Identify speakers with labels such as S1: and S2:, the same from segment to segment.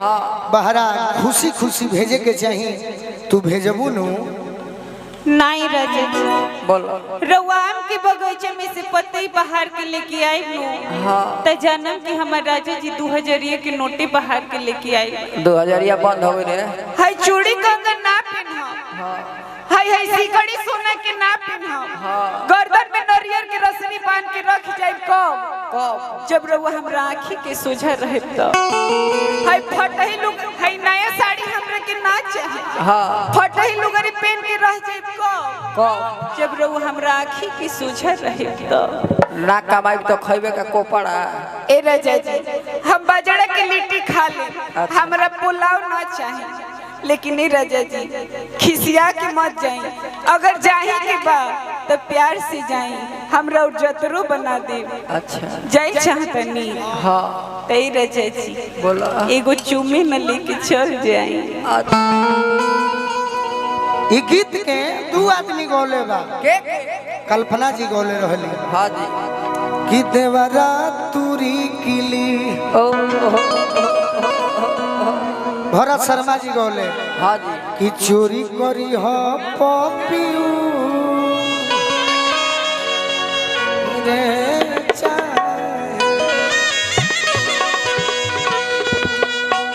S1: बहरा खुशी खुशी भेजे के चाहिए तू भेजबू नु
S2: नहीं राजा बोलो रवाम के बगीचे में से पत्ते बाहर के लेके आई नु त जन्म की हमार राजा जी 2000 के नोटे बाहर के लेके आई
S3: 2000 बंद हो गए रे।
S2: हाय चूड़ी कंगन ना पहना हाय हाय सिकड़ी सोना के ना पहना गर्दन में नरियर के रस्सी बांध के रख जाए कब जब रवा हमरा आँखी के सोझा रहे तो हाय फटही लोग हाय नया साड़ी हमरा के ना चाहे फटही लोग अरे पहन के रह जाए कब जब रवा हमरा आँखी के सोझा रहे तो
S3: ना कमाई तो खइबे का कोपड़ा
S2: ए राजा जी हम बाजरा के लिट्टी खा ले हमरा पुलाव ना चाहे लेकिन नहीं राजा जी खिसिया के मत जाए अगर जाए के बाद तो प्यार से जाए हमरा जतरो बना दे
S3: अच्छा
S2: जाए चाहतनी तई राजा जी
S3: बोलो
S2: एगो चूमे न लेके चल जाए
S1: ई गीत के दू आदमी गौले बा
S3: के
S1: कल्पना जी गौले रहली
S3: हां जी
S1: कि देवरा तुरी किली भरत शर्मा जी गौले
S3: हां जी
S1: कि चोरी करी हो पपियू रे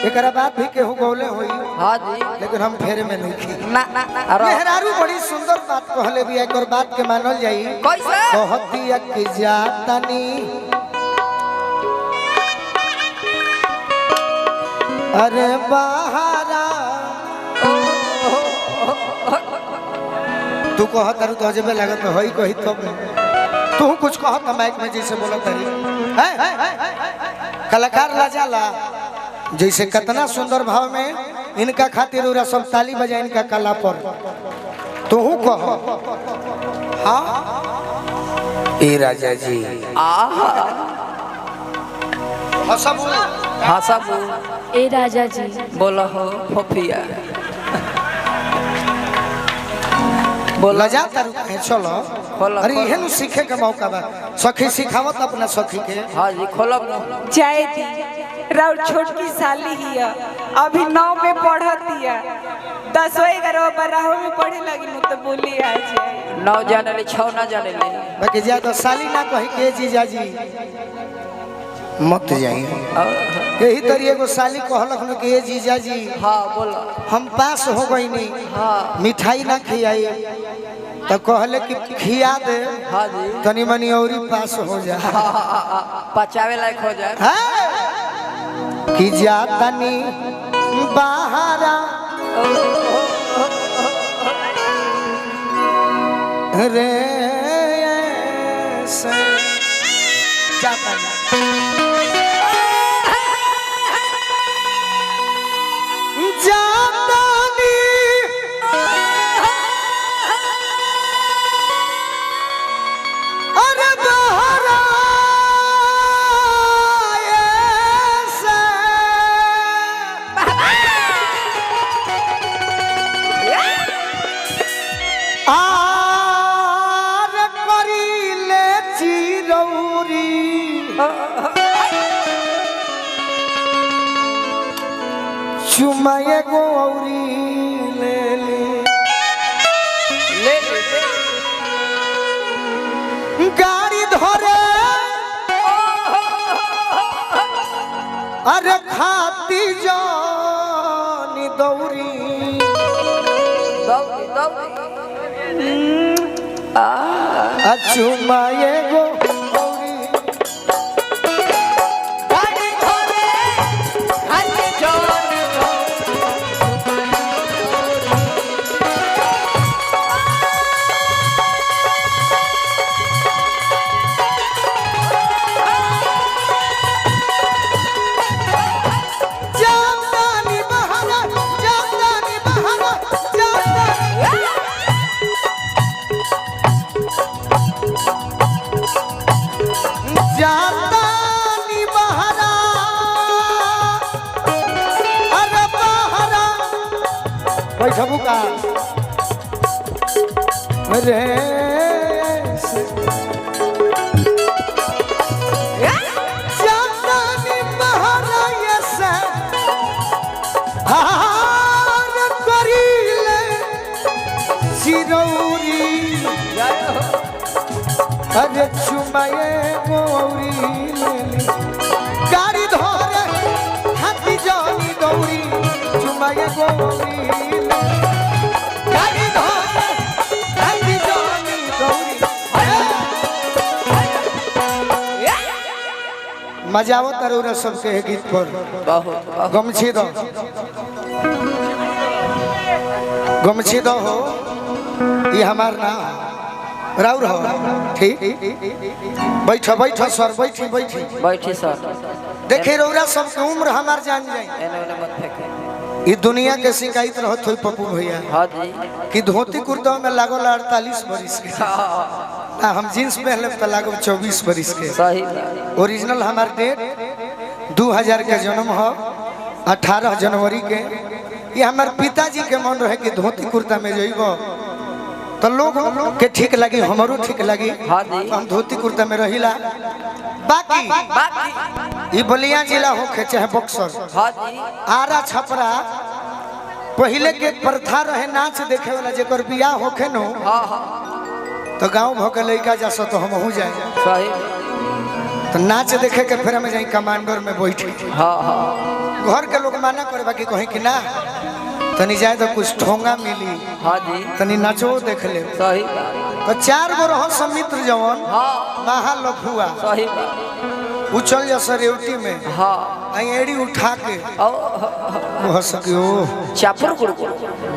S1: एकरा बात भी केहू गौले होई
S3: हां जी
S1: लेकिन हम फेरे में नहीं थी
S3: ना ना
S1: मेहरारू बड़ी सुंदर बात कहले भी एक और बात के मानल जाई
S3: कैसे
S1: कहती है कि जातनी अरे बहारा तू कह तारू तो जबे लागत होई कही तब तू कुछ कह त माइक में जैसे बोलत है कलाकार ला जाला जैसे कितना सुंदर भाव में इनका खातिर उरा सब ताली बजा इनका कला पर तू कह हाँ ए राजा जी
S3: हाँ सब
S4: ए राजा जी
S3: बोलो हो फोफिया
S1: बोला जा तारू चलो
S3: खोलो,
S1: अरे
S3: खोलो।
S1: इहे नु सीखे के मौका बा सखी सिखावत अपना सखी के
S3: हां जी खोलो
S2: जाए दी राउर छोटकी साली हिया अभी 9 में पढ़ती है 10 11 12 में पढ़े लगी नु तो बोली आ जाए
S3: 9 जाने ले 6 ना जाने ले
S1: बाकी जा तो साली ना कही के जीजाजी मत जाइए यही तरी एगो साली कहलक न कि ए जीजाजी
S3: हां बोलो
S1: हम पास हो गई नहीं
S3: हां
S1: मिठाई ना खियाई तो कहले कि खिया दे
S3: हां जी
S1: तनी मनी औरी पास हो जा
S3: पचावे लायक हो जाए
S1: कि जातनी बहारा रे से जातनी चुमाए गौरी ले गाड़ी धरे अरे खाती जानी दौरी चुमाए गो बैठबू का रे अरे चुमाए गौरी लेली गाड़ी धोरे हाथी जानी गौरी चुमाए गौरी गाड़ी धोरे हाथी जानी गौरी। मजा आवत रहा सबके गीत पर।
S3: बहुत
S1: गमछी दो गमछी दो हो ये हमार नाम राउर हो ठीक। बैठो बैठो सर बैठी बैठी
S3: बैठी सर।
S1: देखे रौरा सबके उम्र हमार जान जाए।
S3: एने ओने मत फेंके।
S1: ये दुनिया के शिकायत रहत हुई पप्पू भैया
S3: हाँ जी।
S1: कि धोती कुर्ता में लागो 48 बरिस के ना हम जींस पहले तो लागो 24 बरिस के।
S3: सही
S1: ओरिजिनल हमार डेट 2000 के जन्म हो 18 जनवरी के। ये हमार पिताजी के मन रहे कि धोती कुर्ता में जइबो तो लोग के ठीक लगी हमरो ठीक लगी।
S3: हाँ जी।
S1: हम धोती कुर्ता में रहिला। बाकी ये बलिया जिला होखे चाहे बक्सर
S3: हाँ जी।
S1: आरा छपरा पहले के प्रथा रहे नाच देखे वाला जेकर बियाह होखे नो
S3: हाँ हाँ
S1: तो गांव भके लइका जा सो तो हम हो जाए
S3: सही।
S1: तो नाच देखे के फिर हम जाई कमांडर में बैठी।
S3: हाँ हाँ
S1: घर के लोग माना करे बाकी कहीं कि ना तनी जाए तो कुछ ठोंगा मिली
S3: हाँ जी।
S1: तनी नाचो देख ले।
S3: सही
S1: तो 4 गो रहो समित्र जवन
S3: हाँ
S1: महा लफुआ
S3: सही
S1: उछल जा सरेवटी में
S3: हाँ
S1: आई एड़ी उठा के
S3: ओ
S1: हो सकियो
S3: चापुर कुड़कुड़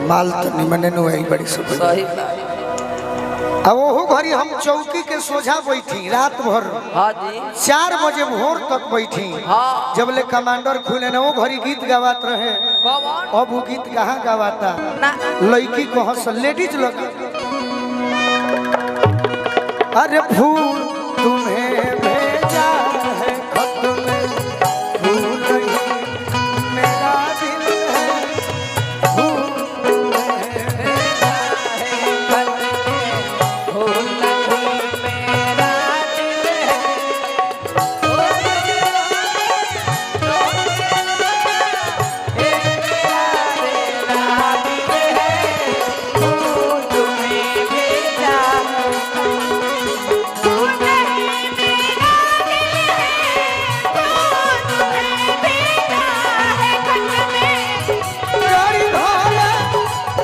S1: माल तो निमने नु आई बड़ी सब।
S3: सही।
S1: अब वो घड़ी हम चौकी के सोझा बैठी रात भर
S3: हाँ जी।
S1: 4 बजे भोर तक बैठी।
S3: हाँ
S1: जब ले कमांडर खुले ना वो घड़ी गीत गावात रहे।
S3: कौन
S1: अब वो गीत कहाँ गावाता
S3: ना
S1: लड़की को हंस लेडीज लोग अरे फूल तुम्हें भेजा है खत में फूल नहीं मेरा दिल है फूल तुम्हें भेजा है खत में
S3: फूल नहीं मेरा दिल है। फूल तुम्हें भेजा है।
S1: गाड़ी धोले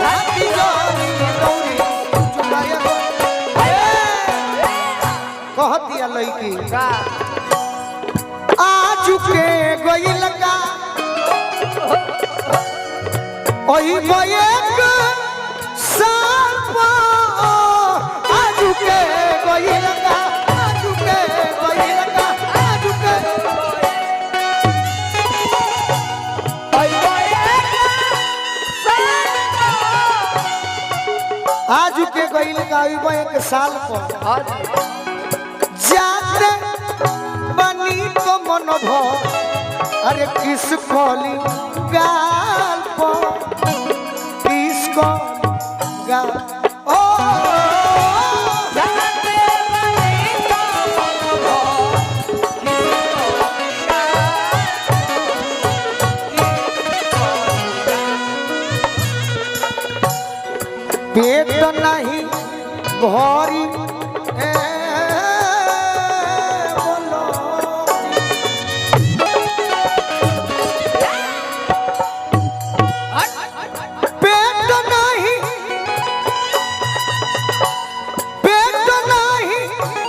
S1: हाथी जानी गौरी चुमाया कहतिया लड़की आज के गइल का ओही एक साल आज के गइल का आज के गइल का आज के आज के गइल का ओही एक साल पर
S3: हाँ जी।
S1: जाते बनी तो मन भो अरे किस कोली गाल पो किसको गाल ओ
S3: जाते बनी तो मन भो
S1: पेट नहीं भरी बोलो पेट नहीं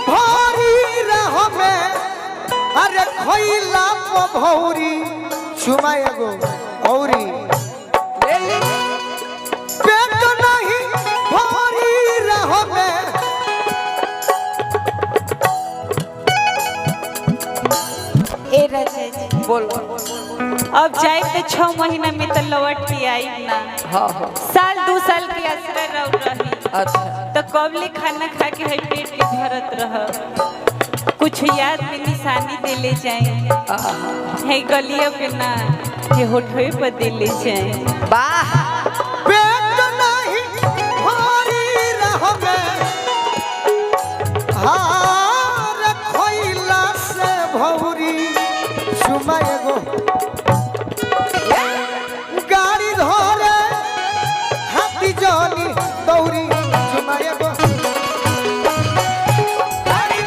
S1: भरी रह में अरे खोइला भौरी चुमाए गो औरी पेट नहीं भरी रह में
S2: ए रजे जी
S3: बोल
S2: अब जाए तो 6 महीना में तो लौट के आई ना।
S3: हाँ हाँ
S2: साल 2 साल के असर रही
S3: अच्छा
S2: तो कबले खाना खा के है पेट के भरत रह कुछ याद में निशानी दे ले जाए है गलियों पे ना ये होठवे पर दे ले जाए।
S3: वाह
S1: पेट नहीं भरी रह में हार खोइला से भौरी सुमाए गो गाड़ी धोरे हाथी जानी दौरी सुमाए गो गाड़ी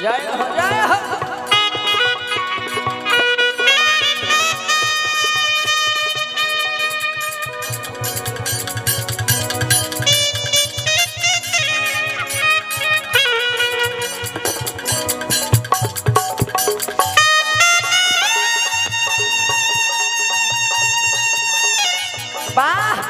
S3: जय हो जय हो वाह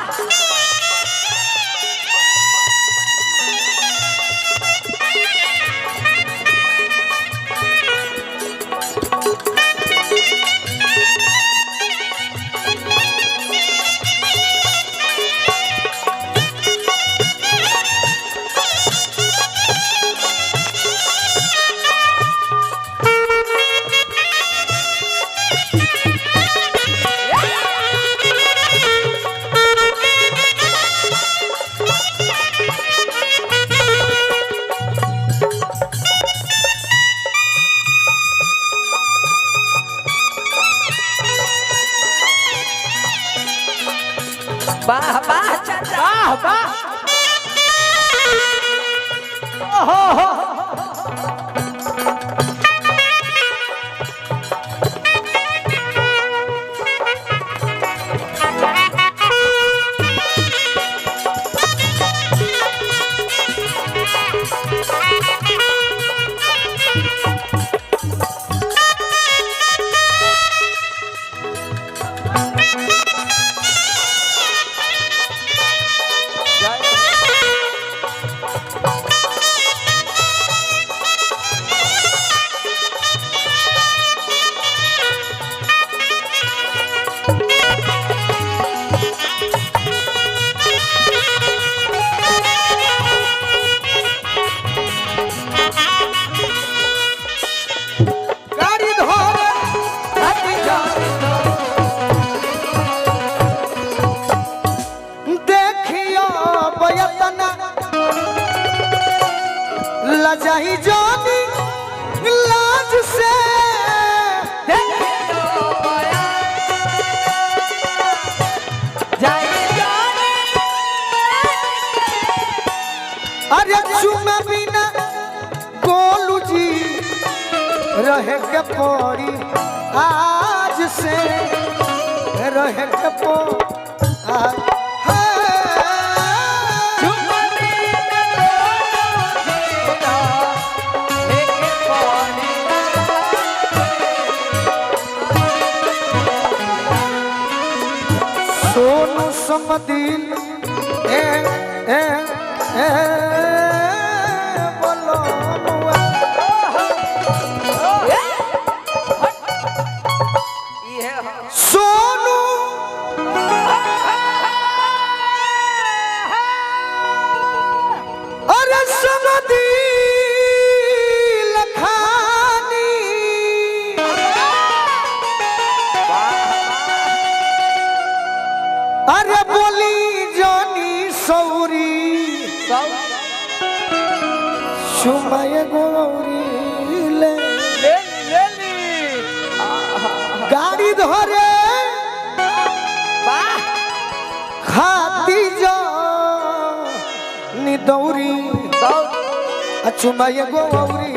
S3: वाह वाह चाचा
S1: वाह वाह गाड़ी धोरे हटी जाए देखियो बयतना लजाई जानी लाज से अरे चुमा बिना गोलू जी रहे के पड़ी आज से रहे के सोनू समदिल ए ए ए बोलो मुआ। सोनू अरे समदिल खानी अरे बोली जानी सौरी सुमय गौरी ले गाड़ी धरे खाती जा निदौरी अचुमय गौरी